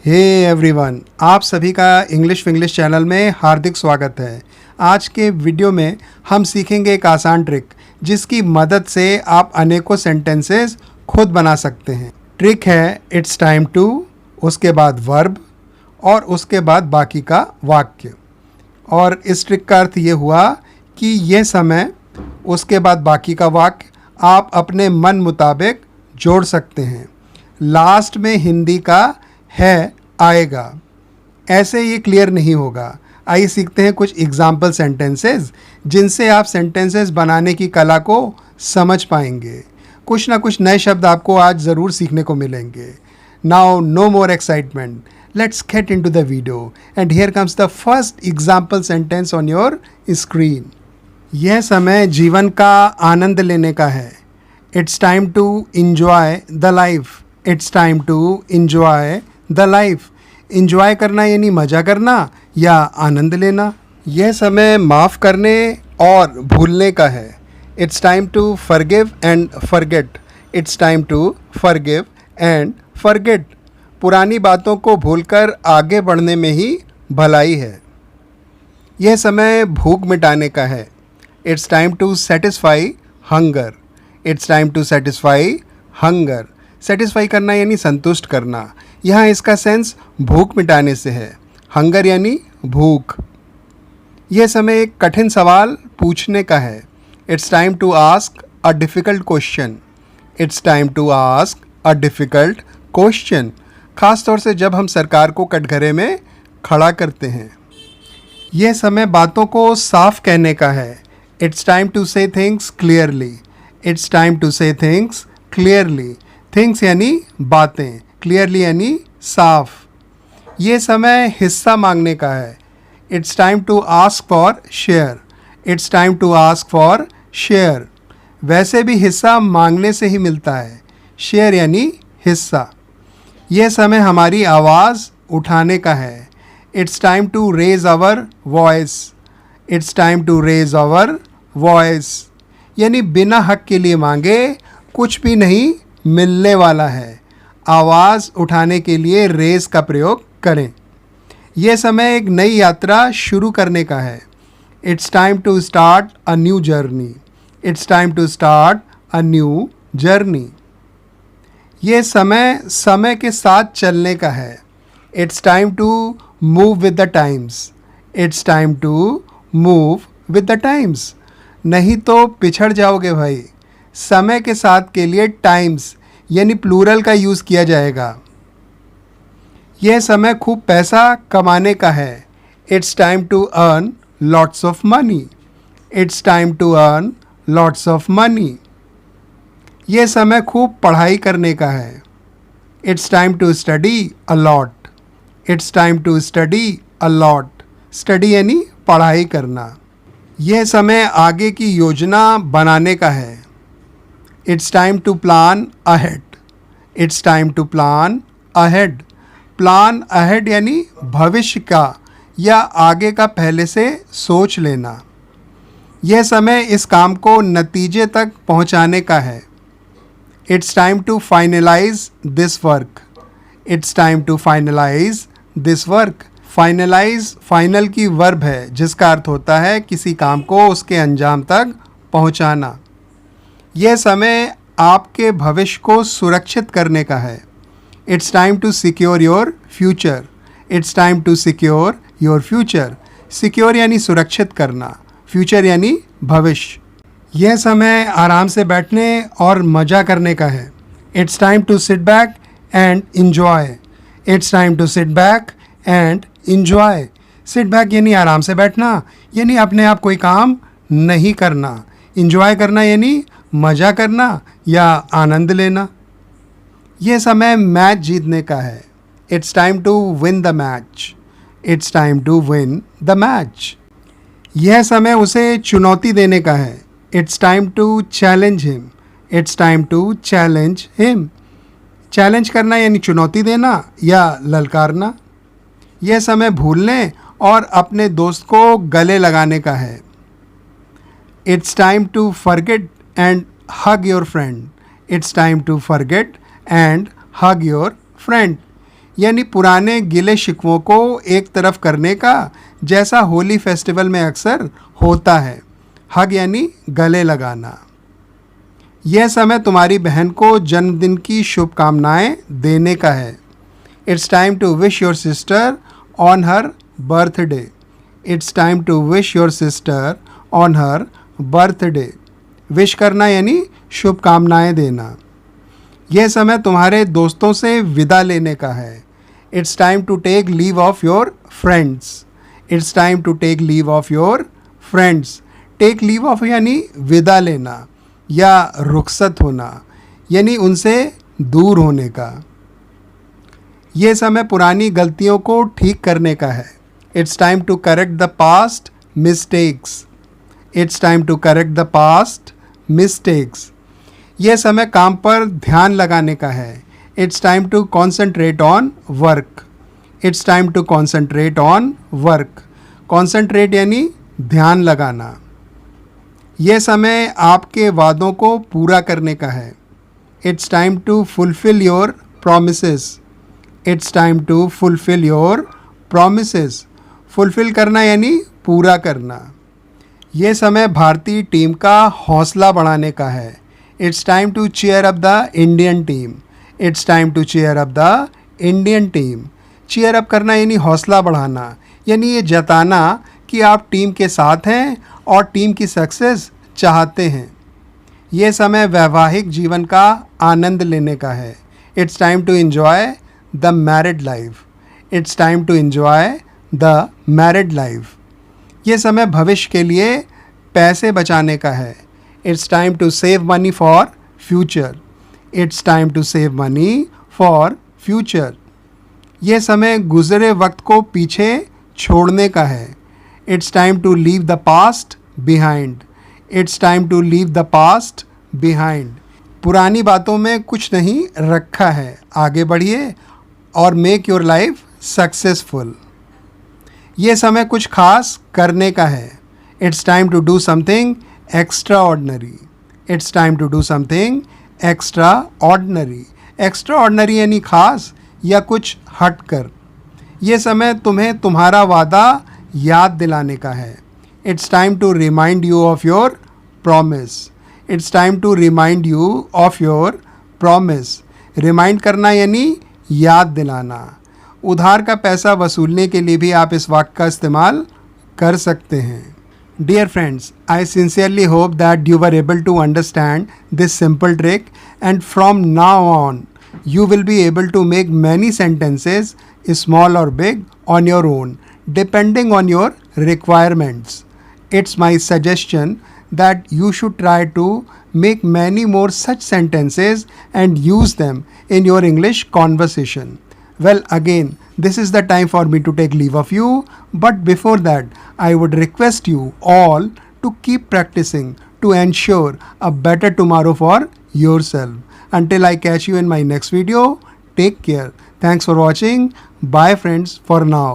Hey everyone, आप सभी का इंग्लिश विंग्लिश चैनल में हार्दिक स्वागत है। आज के वीडियो में हम सीखेंगे एक आसान ट्रिक जिसकी मदद से आप अनेकों सेंटेंसेस खुद बना सकते हैं। ट्रिक है इट्स टाइम टू, उसके बाद वर्ब और उसके बाद बाकी का वाक्य। और इस ट्रिक का अर्थ ये हुआ कि ये समय, उसके बाद बाकी का वाक्य आप अपने मन मुताबिक जोड़ सकते हैं। लास्ट में हिंदी का है आएगा, ऐसे ये क्लियर नहीं होगा। आइए सीखते हैं कुछ एग्जाम्पल सेंटेंसेस जिनसे आप सेंटेंसेस बनाने की कला को समझ पाएंगे। कुछ ना कुछ नए शब्द आपको आज ज़रूर सीखने को मिलेंगे। Now no more excitement, let's get into the video and here comes the first example sentence on your screen. यह समय जीवन का आनंद लेने का है। It's time to enjoy the life. It's time to enjoy the life. Enjoy करना यानी मज़ा करना या आनंद लेना। यह समय माफ़ करने और भूलने का है। It's time to forgive and forget. It's time to forgive and forget. पुरानी बातों को भूलकर आगे बढ़ने में ही भलाई है। यह समय भूख मिटाने का है। It's time to satisfy hunger. It's time to satisfy hunger. Satisfy करना यानी संतुष्ट करना। यहाँ इसका सेंस भूख मिटाने से है। हंगर यानी भूख। यह समय एक कठिन सवाल पूछने का है। It's time to ask a difficult question. It's time to ask a difficult question. ख़ास तौर से जब हम सरकार को कटघरे में खड़ा करते हैं। यह समय बातों को साफ कहने का है। It's time to say things clearly. It's time to say things clearly. Things यानी बातें, क्लियरली यानी साफ। ये समय हिस्सा मांगने का है। It's time to ask for share. It's time to ask for share. वैसे भी हिस्सा मांगने से ही मिलता है। शेयर यानी हिस्सा। यह समय हमारी आवाज़ उठाने का है। It's time to raise our voice. It's time to raise our voice यानी बिना हक के लिए मांगे कुछ भी नहीं मिलने वाला है। आवाज़ उठाने के लिए रेस का प्रयोग करें। यह समय एक नई यात्रा शुरू करने का है। It's time to start a new journey. It's time to start a new journey. यह समय के साथ चलने का है। It's time to move with the times. It's time to move with the times. नहीं तो पिछड़ जाओगे भाई। समय के साथ के लिए टाइम्स यानी प्लूरल का यूज़ किया जाएगा। यह समय खूब पैसा कमाने का है। It's time to earn lots of money. It's time to earn lots of money. यह समय खूब पढ़ाई करने का है। It's time to study a lot. It's time to study a lot. Study यानी पढ़ाई करना। यह समय आगे की योजना बनाने का है। It's time to plan ahead. It's time to plan ahead. Plan ahead यानी भविष्य का या आगे का पहले से सोच लेना। यह समय इस काम को नतीजे तक पहुंचाने का है। It's time to finalise this work. It's time to finalise this work. Finalise final की वर्ब है जिसका अर्थ होता है किसी काम को उसके अंजाम तक पहुंचाना। यह समय आपके भविष्य को सुरक्षित करने का है। It's time to secure your future. It's time to secure your future. Secure यानी सुरक्षित करना, फ्यूचर यानी भविष्य। यह समय आराम से बैठने और मज़ा करने का है। It's time to sit back and enjoy. It's time to sit back and enjoy. Sit back यानी आराम से बैठना, यानी अपने आप कोई काम नहीं करना। इन्जॉय करना यानी मज़ा करना या आनंद लेना। यह समय मैच जीतने का है। It's time to win the match. It's time to win the match. यह समय उसे चुनौती देने का है। It's time to challenge him. It's time to challenge him. Challenge करना यानी चुनौती देना या ललकारना। यह समय भूलने और अपने दोस्त को गले लगाने का है। It's time to forget and hug your friend. It's time to forget and hug your friend. यानी पुराने गिले शिकवों को एक तरफ करने का, जैसा होली फेस्टिवल में अक्सर होता है। हग यानी गले लगाना। यह समय तुम्हारी बहन को जन्मदिन की शुभकामनाएं देने का है। It's time to wish your sister on her birthday. It's time to wish your sister on her birthday. Wish करना यानी शुभकामनाएं देना। यह समय तुम्हारे दोस्तों से विदा लेने का है। It's time to take leave of your friends. It's time to take leave of your friends. Take leave of यानी विदा लेना या रुखसत होना, यानी उनसे दूर होने का। ये समय पुरानी गलतियों को ठीक करने का है। It's time to correct the past mistakes. It's time to correct the past mistakes. यह समय काम पर ध्यान लगाने का है। It's time to concentrate on work. It's time to concentrate on work. Concentrate यानी ध्यान लगाना। यह समय आपके वादों को पूरा करने का है। It's time to fulfil your promises. It's time to fulfil your promises. Fulfil करना यानी पूरा करना। ये समय भारतीय टीम का हौसला बढ़ाने का है। It's time to cheer up the Indian team. It's time to cheer up the Indian team. Cheer up करना यानी हौसला बढ़ाना, यानी ये जताना कि आप टीम के साथ हैं और टीम की सक्सेस चाहते हैं। ये समय वैवाहिक जीवन का आनंद लेने का है। It's time to enjoy the married life. It's time to enjoy the married life. ये समय भविष्य के लिए पैसे बचाने का है। It's time to save money for future. It's time to save money for future. ये समय गुज़रे वक्त को पीछे छोड़ने का है। It's time to leave the past behind. It's time to leave the past behind. पुरानी बातों में कुछ नहीं रखा है, आगे बढ़िए और मेक योर लाइफ सक्सेसफुल। ये समय कुछ खास करने का है। It's time to do something extraordinary. It's time to do something extraordinary. Extraordinary यानी खास या कुछ हट कर। ये समय तुम्हें तुम्हारा वादा याद दिलाने का है। It's time to remind you of your promise. It's time to remind you of your promise. Remind करना यानी याद दिलाना। उधार का पैसा वसूलने के लिए भी आप इस वाक्य का इस्तेमाल कर सकते हैं। Dear friends, I sincerely hope that you were able to understand this simple trick, and from now on you will be able to make many sentences, small or big, on your own, depending on your requirements. It's my suggestion that you should try to make many more such sentences and use them in your English conversation. Well, again, this is the time for me to take leave of you, but before that, I would request you all to keep practicing to ensure a better tomorrow for yourself. Until I catch you in my next video, take care. Thanks for watching. Bye friends for now.